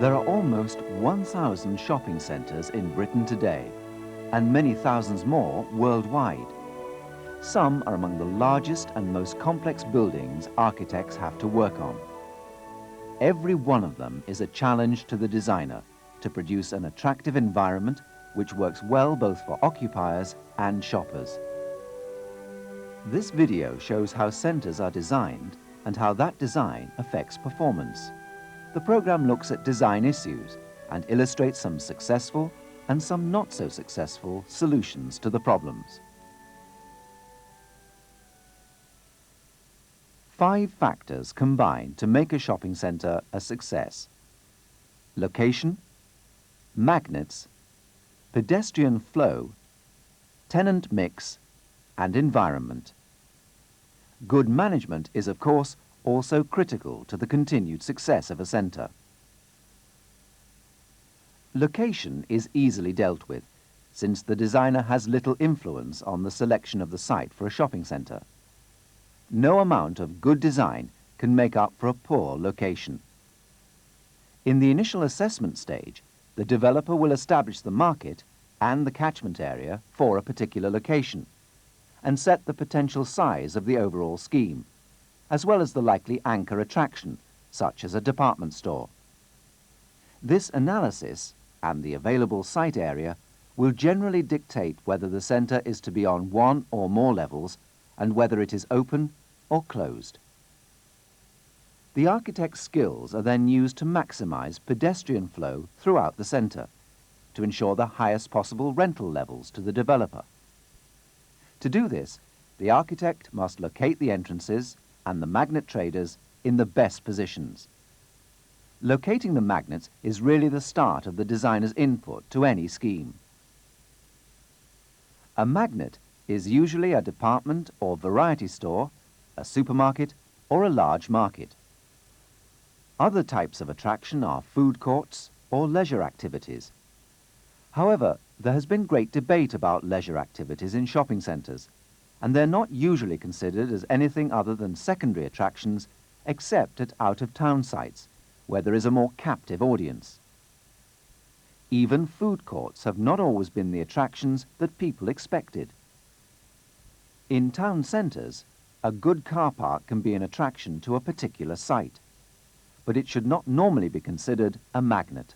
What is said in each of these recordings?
There are almost 1,000 shopping centres in Britain today, and many thousands more worldwide. Some are among the largest and most complex buildings architects have to work on. Every one of them is a challenge to the designer to produce an attractive environment which works well both for occupiers and shoppers. This video shows how centres are designed and how that design affects performance. The programme looks at design issues and illustrates some successful and some not so successful solutions to the problems. 5 factors combine to make a shopping centre a success: location, magnets, pedestrian flow, tenant mix, and environment. Good management is, of course, also critical to the continued success of a centre. Location is easily dealt with, since the designer has little influence on the selection of the site for a shopping centre. No amount of good design can make up for a poor location. In the initial assessment stage, the developer will establish the market and the catchment area for a particular location and set the potential size of the overall scheme, as well as the likely anchor attraction, such as a department store. This analysis and the available site area will generally dictate whether the centre is to be on one or more levels and whether it is open or closed. The architect's skills are then used to maximise pedestrian flow throughout the centre to ensure the highest possible rental levels to the developer. To do this, the architect must locate the entrances and the magnet traders in the best positions. Locating the magnets is really the start of the designer's input to any scheme. A magnet is usually a department or variety store, a supermarket, or a large market. Other types of attraction are food courts or leisure activities. However, there has been great debate about leisure activities in shopping centres, and they're not usually considered as anything other than secondary attractions except at out-of-town sites, where there is a more captive audience. Even food courts have not always been the attractions that people expected. In town centres, a good car park can be an attraction to a particular site, but it should not normally be considered a magnet.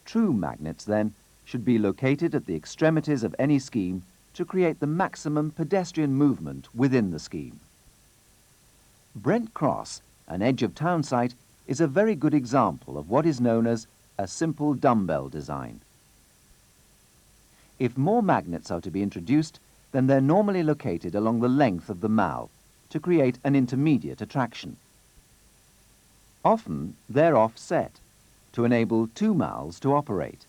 True magnets, then, should be located at the extremities of any scheme to create the maximum pedestrian movement within the scheme. Brent Cross, an edge-of-town site, is a very good example of what is known as a simple dumbbell design. If more magnets are to be introduced, then they're normally located along the length of the mall to create an intermediate attraction. Often, they're offset to enable 2 malls to operate.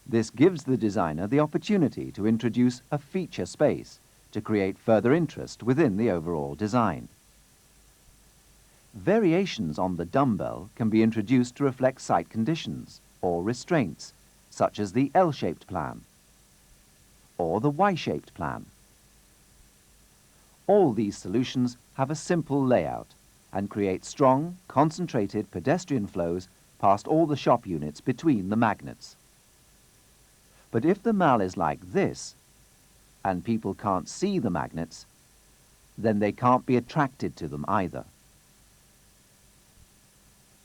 This gives the designer the opportunity to introduce a feature space to create further interest within the overall design. Variations on the dumbbell can be introduced to reflect site conditions or restraints, such as the L-shaped plan or the Y-shaped plan. All these solutions have a simple layout and create strong, concentrated pedestrian flows past all the shop units between the magnets. But if the mall is like this, and people can't see the magnets, then they can't be attracted to them either.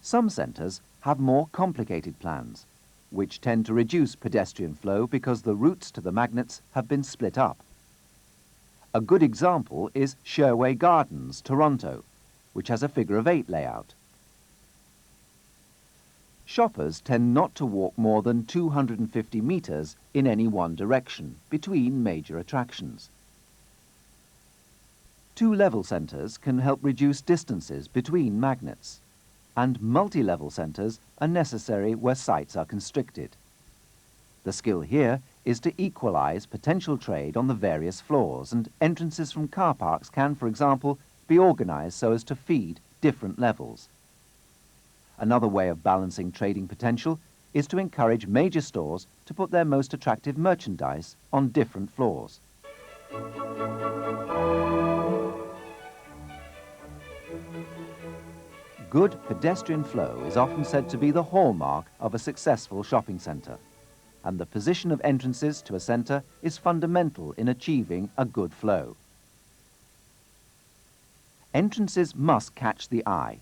Some centres have more complicated plans, which tend to reduce pedestrian flow because the routes to the magnets have been split up. A good example is Sherway Gardens, Toronto, which has a figure-of-8 layout. Shoppers tend not to walk more than 250 metres in any one direction between major attractions. 2-level centres can help reduce distances between magnets, and multi-level centres are necessary where sites are constricted. The skill here is to equalise potential trade on the various floors, and entrances from car parks can, for example, be organised so as to feed different levels. Another way of balancing trading potential is to encourage major stores to put their most attractive merchandise on different floors. Good pedestrian flow is often said to be the hallmark of a successful shopping centre, and the position of entrances to a centre is fundamental in achieving a good flow. Entrances must catch the eye,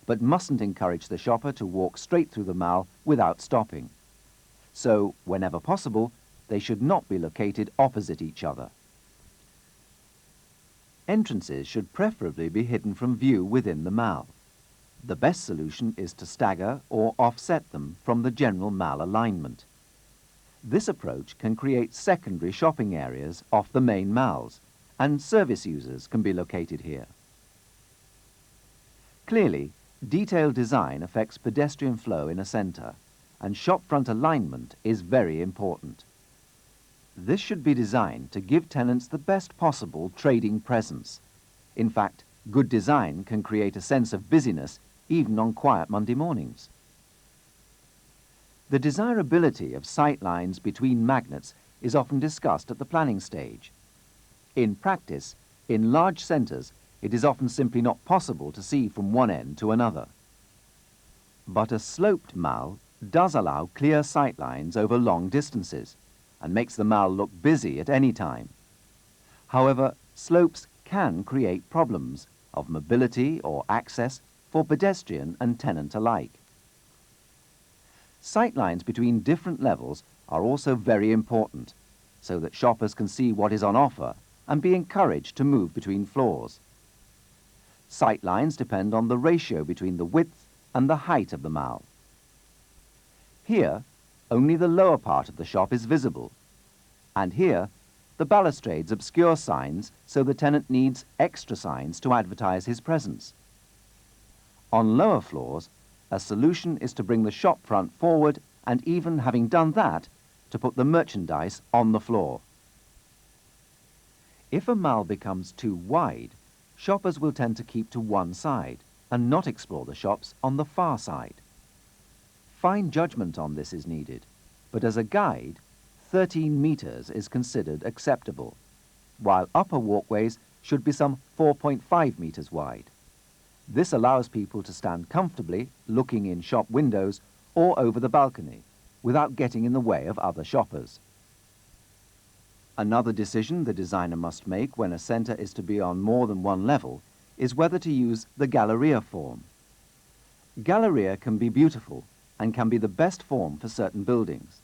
but mustn't encourage the shopper to walk straight through the mall without stopping. So, whenever possible, they should not be located opposite each other. Entrances should preferably be hidden from view within the mall. The best solution is to stagger or offset them from the general mall alignment. This approach can create secondary shopping areas off the main malls, and service users can be located here. Clearly, detailed design affects pedestrian flow in a centre, and shopfront alignment is very important. This should be designed to give tenants the best possible trading presence. In fact, good design can create a sense of busyness even on quiet Monday mornings. The desirability of sight lines between magnets is often discussed at the planning stage. In practice, in large centres, it is often simply not possible to see from one end to another. But a sloped mall does allow clear sight lines over long distances and makes the mall look busy at any time. However, slopes can create problems of mobility or access for pedestrian and tenant alike. Sight lines between different levels are also very important, so that shoppers can see what is on offer and be encouraged to move between floors. Sight lines depend on the ratio between the width and the height of the mall. Here, only the lower part of the shop is visible, and here, the balustrades obscure signs, so the tenant needs extra signs to advertise his presence. On lower floors, a solution is to bring the shop front forward and, even having done that, to put the merchandise on the floor. If a mall becomes too wide, shoppers will tend to keep to one side and not explore the shops on the far side. Fine judgment on this is needed, but as a guide, 13 metres is considered acceptable, while upper walkways should be some 4.5 metres wide. This allows people to stand comfortably looking in shop windows or over the balcony without getting in the way of other shoppers. Another decision the designer must make when a centre is to be on more than one level is whether to use the galleria form. Galleria can be beautiful and can be the best form for certain buildings.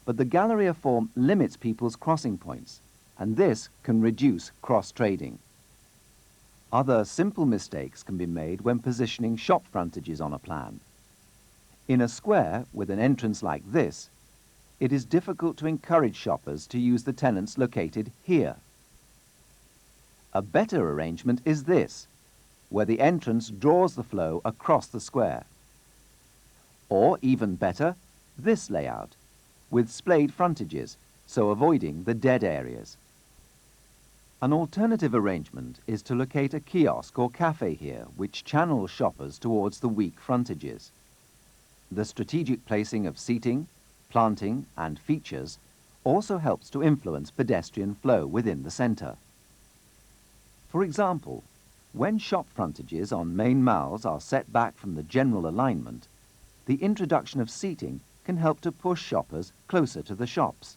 But the galleria form limits people's crossing points, and this can reduce cross-trading. Other simple mistakes can be made when positioning shop frontages on a plan. In a square with an entrance like this, it is difficult to encourage shoppers to use the tenants located here. A better arrangement is this, where the entrance draws the flow across the square. Or, even better, this layout, with splayed frontages, so avoiding the dead areas. An alternative arrangement is to locate a kiosk or cafe here which channels shoppers towards the weak frontages. The strategic placing of seating, planting and features also helps to influence pedestrian flow within the centre. For example, when shop frontages on main malls are set back from the general alignment, the introduction of seating can help to push shoppers closer to the shops.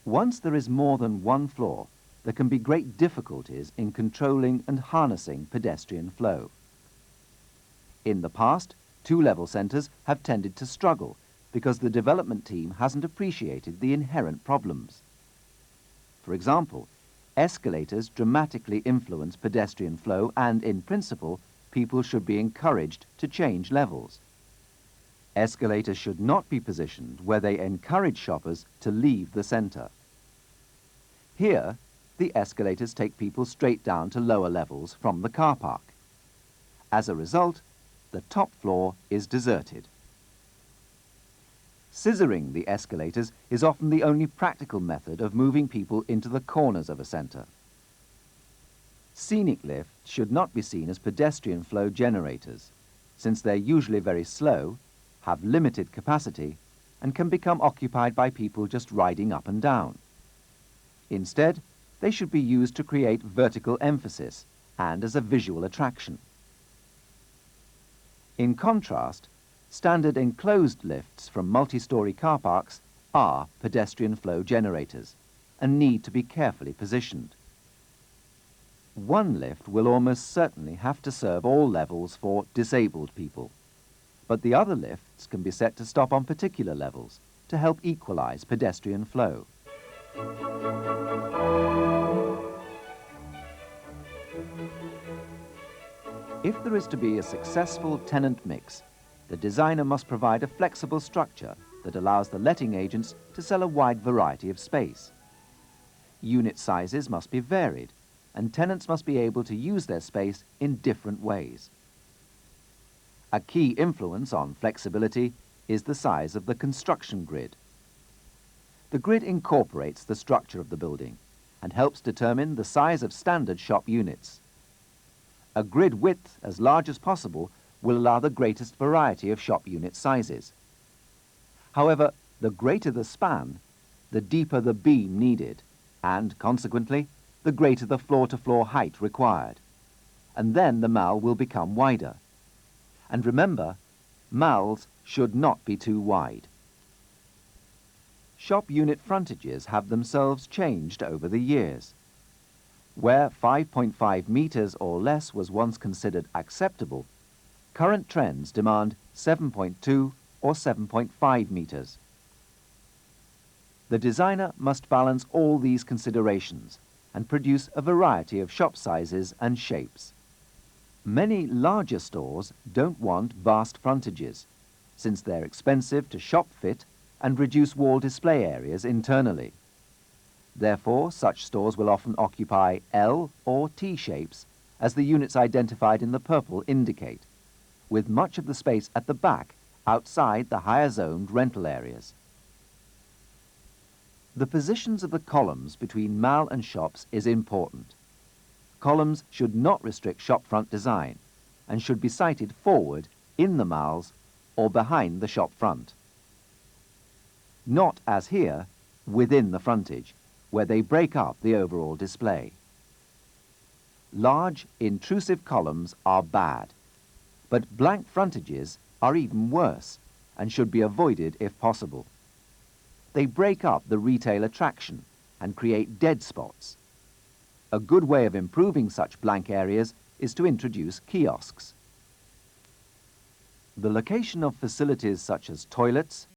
Once there is more than one floor, there can be great difficulties in controlling and harnessing pedestrian flow. In the past, two-level centres have tended to struggle because the development team hasn't appreciated the inherent problems. For example, escalators dramatically influence pedestrian flow and, in principle, people should be encouraged to change levels. Escalators should not be positioned where they encourage shoppers to leave the centre. Here, the escalators take people straight down to lower levels from the car park. As a result, the top floor is deserted. Scissoring the escalators is often the only practical method of moving people into the corners of a centre. Scenic lifts should not be seen as pedestrian flow generators, since they're usually very slow, have limited capacity, and can become occupied by people just riding up and down. Instead, they should be used to create vertical emphasis and as a visual attraction. In contrast, standard enclosed lifts from multi-storey car parks are pedestrian flow generators and need to be carefully positioned. One lift will almost certainly have to serve all levels for disabled people, but the other lifts can be set to stop on particular levels to help equalize pedestrian flow. If there is to be a successful tenant mix, the designer must provide a flexible structure that allows the letting agents to sell a wide variety of space. Unit sizes must be varied, and tenants must be able to use their space in different ways. A key influence on flexibility is the size of the construction grid. The grid incorporates the structure of the building and helps determine the size of standard shop units. A grid width as large as possible will allow the greatest variety of shop unit sizes. However, the greater the span, the deeper the beam needed, and consequently, the greater the floor-to-floor height required. And then the mall will become wider. And remember, malls should not be too wide. Shop unit frontages have themselves changed over the years. Where 5.5 meters or less was once considered acceptable, current trends demand 7.2 or 7.5 meters. The designer must balance all these considerations and produce a variety of shop sizes and shapes. Many larger stores don't want vast frontages, since they're expensive to shop fit and reduce wall display areas internally. Therefore, such stores will often occupy L or T shapes, as the units identified in the purple indicate, with much of the space at the back outside the higher zoned rental areas. The positions of the columns between mall and shops is important. Columns should not restrict shop front design and should be sited forward in the malls or behind the shop front. Not, as here, within the frontage, where they break up the overall display. Large, intrusive columns are bad, but blank frontages are even worse and should be avoided if possible. They break up the retail attraction and create dead spots. A good way of improving such blank areas is to introduce kiosks. The location of facilities such as toilets,